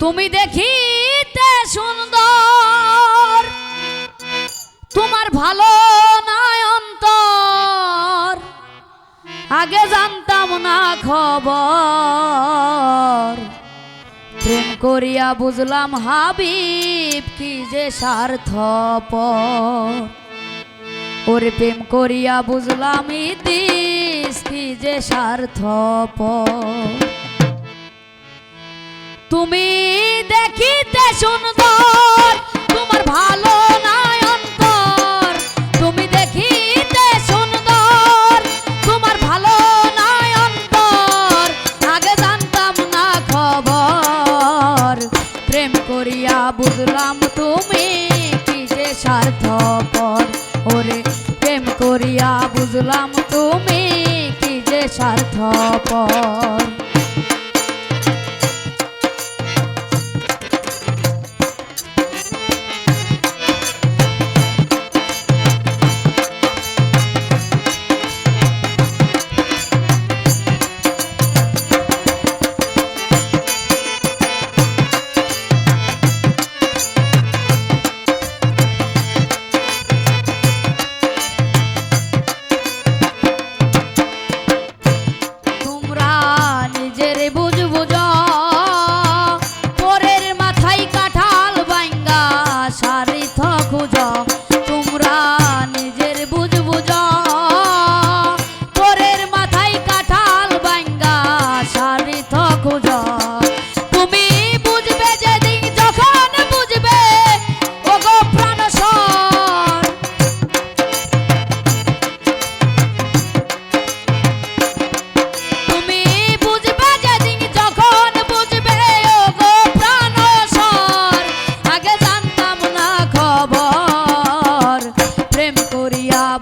তুমি দেখিতে সুন্দর, তোমার ভালো নাই অন্তর, আগে জানতাম না খবর। প্রেম করিয়া বুঝলাম হাবিব কি যে স্বার্থপর। ওরে প্রেম করিয়া বুঝলাম ইতিস কি যে স্বার্থপর। তুমি দেখিতে সুন্দর, তোমার ভালো নাই অন্তর, তুমি দেখিতে সুন্দর, তোমার ভালো নাই অন্তর, আগে জানতাম না খবর। প্রেম করিয়া বুঝলাম তুমি কি যে স্বার্থপর। ওরে প্রেম করিয়া বুঝলাম তুমি কি যে স্বার্থপর।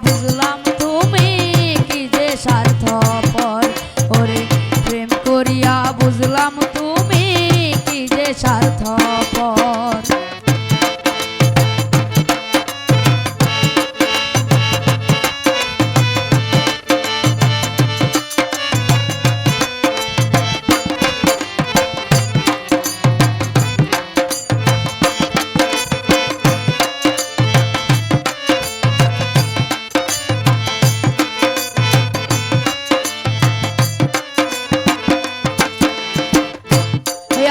বুঝলাম তুমি কি যে স্বার্থপর। ওরে প্রেম করিয়া বুঝলাম তুমি কি যে স্বার্থপর।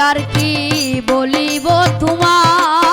আর কি বলিব তোমার,